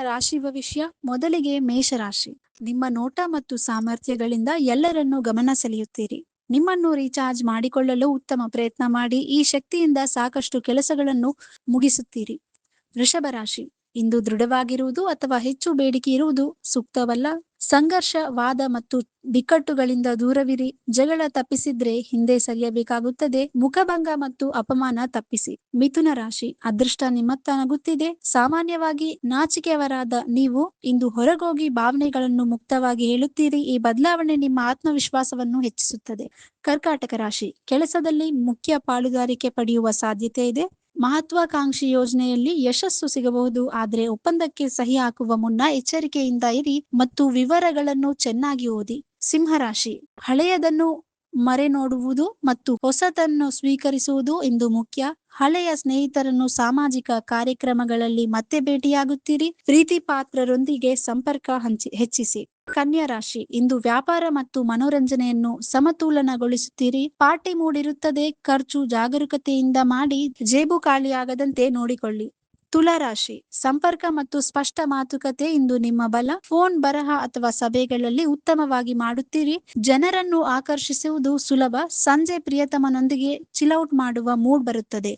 ರಾಶಿ ಭವಿಷ್ಯ. ಮೊದಲಿಗೆ ಮೇಷರಾಶಿ. ನಿಮ್ಮ ನೋಟ ಮತ್ತು ಸಾಮರ್ಥ್ಯಗಳಿಂದ ಎಲ್ಲರನ್ನೂ ಗಮನ ಸೆಳೆಯುತ್ತೀರಿ. ನಿಮ್ಮನ್ನು ರೀಚಾರ್ಜ್ ಮಾಡಿಕೊಳ್ಳಲು ಉತ್ತಮ ಪ್ರಯತ್ನ ಮಾಡಿ. ಈ ಶಕ್ತಿಯಿಂದ ಸಾಕಷ್ಟು ಕೆಲಸಗಳನ್ನು ಮುಗಿಸುತ್ತೀರಿ. ವೃಷಭ ರಾಶಿ. ಇಂದು ದೃಢವಾಗಿರುವುದು ಅಥವಾ ಹೆಚ್ಚು ಬೇಡಿಕೆ ಇರುವುದು ಸೂಕ್ತವಲ್ಲ. ಸಂಘರ್ಷ, ವಾದ ಮತ್ತು ಬಿಕ್ಕಟ್ಟುಗಳಿಂದ ದೂರವಿರಿ. ಜಗಳ ತಪ್ಪಿಸಿದ್ರೆ ಹಿಂದೆ ಸರಿಯಬೇಕಾಗುತ್ತದೆ. ಮುಖಭಂಗ ಮತ್ತು ಅಪಮಾನ ತಪ್ಪಿಸಿ. ಮಿಥುನ ರಾಶಿ. ಅದೃಷ್ಟ ನಿಮ್ಮತ್ತ ನಗುತ್ತಿದೆ. ಸಾಮಾನ್ಯವಾಗಿ ನಾಚಿಕೆಯವರಾದ ನೀವು ಇಂದು ಹೊರಗೋಗಿ ಭಾವನೆಗಳನ್ನು ಮುಕ್ತವಾಗಿ ಹೇಳುತ್ತೀರಿ. ಈ ಬದಲಾವಣೆ ನಿಮ್ಮ ಆತ್ಮವಿಶ್ವಾಸವನ್ನು ಹೆಚ್ಚಿಸುತ್ತದೆ. ಕರ್ಕಾಟಕ ರಾಶಿ. ಕೆಲಸದಲ್ಲಿ ಮುಖ್ಯ ಪಾಲುದಾರಿಕೆ ಪಡೆಯುವ ಸಾಧ್ಯತೆ ಇದೆ. ಮಹತ್ವಾಕಾಂಕ್ಷಿ ಯೋಜನೆಯಲ್ಲಿ ಯಶಸ್ಸು ಸಿಗಬಹುದು. ಆದರೆ ಒಪ್ಪಂದಕ್ಕೆ ಸಹಿ ಹಾಕುವ ಮುನ್ನ ಎಚ್ಚರಿಕೆಯಿಂದ ಇರಿ ಮತ್ತು ವಿವರಗಳನ್ನು ಚೆನ್ನಾಗಿ ಓದಿ. ಸಿಂಹರಾಶಿ. ಹಳೆಯದನ್ನು ಮರೆನೋಡುವುದು ಮತ್ತು ಹೊಸತನ್ನು ಸ್ವೀಕರಿಸುವುದು ಇಂದು ಮುಖ್ಯ. ಹಳೆಯ ಸ್ನೇಹಿತರನ್ನು ಸಾಮಾಜಿಕ ಕಾರ್ಯಕ್ರಮಗಳಲ್ಲಿ ಮತ್ತೆ ಭೇಟಿಯಾಗುತ್ತೀರಿ. ಪ್ರೀತಿ ಪಾತ್ರರೊಂದಿಗೆ ಸಂಪರ್ಕ ಹೆಚ್ಚಿಸಿ. ಕನ್ಯಾ ರಾಶಿ. ಇಂದು ವ್ಯಾಪಾರ ಮತ್ತು ಮನೋರಂಜನೆಯನ್ನು ಸಮತೋಲನಗೊಳಿಸುತ್ತೀರಿ. ಪಾರ್ಟಿ ಮೂಡಿರುತ್ತದೆ. ಖರ್ಚು ಜಾಗರೂಕತೆಯಿಂದ ಮಾಡಿ. ಜೇಬು ಖಾಲಿಯಾಗದಂತೆ ನೋಡಿಕೊಳ್ಳಿ. ತುಲಾ ರಾಶಿ. ಸಂಪರ್ಕ ಮತ್ತು ಸ್ಪಷ್ಟ ಮಾತುಕತೆ ಇಂದು ನಿಮ್ಮ ಬಲ. ಫೋನ್, ಬರಹ ಅಥವಾ ಸಭೆಗಳಲ್ಲಿ ಉತ್ತಮವಾಗಿ ಮಾಡುತ್ತೀರಿ. ಜನರನ್ನು ಆಕರ್ಷಿಸುವುದು ಸುಲಭ. ಸಂಜೆ ಪ್ರಿಯತಮನೊಂದಿಗೆ ಚಿಲ್ಔಟ್ ಮಾಡುವ ಮೂಡ್ ಬರುತ್ತದೆ.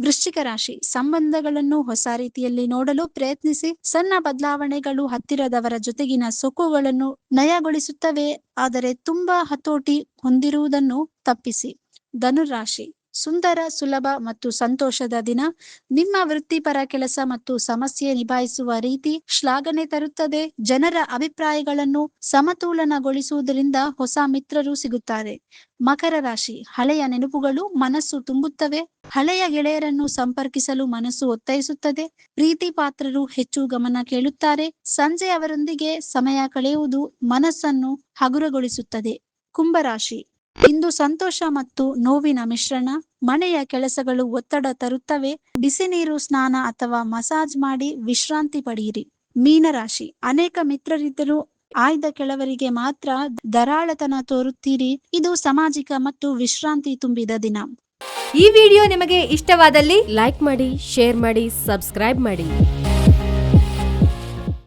ವೃಶ್ಚಿಕ ರಾಶಿ. ಸಂಬಂಧಗಳನ್ನು ಹೊಸ ರೀತಿಯಲ್ಲಿ ನೋಡಲು ಪ್ರಯತ್ನಿಸಿ. ಸಣ್ಣ ಬದಲಾವಣೆಗಳು ಹತ್ತಿರದವರ ಜೊತೆಗಿನ ಸೊಕ್ಕುಗಳನ್ನು ನಯಗೊಳಿಸುತ್ತವೆ. ಆದರೆ ತುಂಬಾ ಹತೋಟಿ ಹೊಂದಿರುವುದನ್ನು ತಪ್ಪಿಸಿ. ಧನುರಾಶಿ. ಸುಂದರ, ಸುಲಭ ಮತ್ತು ಸಂತೋಷದ ದಿನ. ನಿಮ್ಮ ವೃತ್ತಿಪರ ಕೆಲಸ ಮತ್ತು ಸಮಸ್ಯೆ ನಿಭಾಯಿಸುವ ರೀತಿ ಶ್ಲಾಘನೆ ತರುತ್ತದೆ. ಜನರ ಅಭಿಪ್ರಾಯಗಳನ್ನು ಸಮತೋಲನಗೊಳಿಸುವುದರಿಂದ ಹೊಸ ಮಿತ್ರರು ಸಿಗುತ್ತಾರೆ. ಮಕರ ರಾಶಿ. ಹಳೆಯ ನೆನಪುಗಳು ಮನಸ್ಸು ತುಂಬುತ್ತವೆ. ಹಳೆಯ ಗೆಳೆಯರನ್ನು ಸಂಪರ್ಕಿಸಲು ಮನಸ್ಸು ಒತ್ತಾಯಿಸುತ್ತದೆ. ಪ್ರೀತಿ ಪಾತ್ರರು ಹೆಚ್ಚು ಗಮನ ಕೇಳುತ್ತಾರೆ. ಸಂಜೆ ಅವರೊಂದಿಗೆ ಸಮಯ ಕಳೆಯುವುದು ಮನಸ್ಸನ್ನು ಹಗುರಗೊಳಿಸುತ್ತದೆ. ಕುಂಭರಾಶಿ. ಇಂದು ಸಂತೋಷ ಮತ್ತು ನೋವಿನ ಮಿಶ್ರಣ. ಮನೆಯ ಕೆಲಸಗಳು ಒತ್ತಡ ತರುತ್ತವೆ. ಬಿಸಿ ನೀರು, ಸ್ನಾನ ಅಥವಾ ಮಸಾಜ್ ಮಾಡಿ ವಿಶ್ರಾಂತಿ ಪಡೆಯಿರಿ. ಮೀನರಾಶಿ. ಅನೇಕ ಮಿತ್ರರಿದ್ದರೂ ಆಯ್ದ ಕೆಲವರಿಗೆ ಮಾತ್ರ ಧಾರಾಳತನ ತೋರುತ್ತೀರಿ. ಇದು ಸಾಮಾಜಿಕ ಮತ್ತು ವಿಶ್ರಾಂತಿ ತುಂಬಿದ ದಿನ. ಈ ವಿಡಿಯೋ ನಿಮಗೆ ಇಷ್ಟವಾದಲ್ಲಿ ಲೈಕ್ ಮಾಡಿ, ಶೇರ್ ಮಾಡಿ, ಸಬ್ಸ್ಕ್ರೈಬ್ ಮಾಡಿ.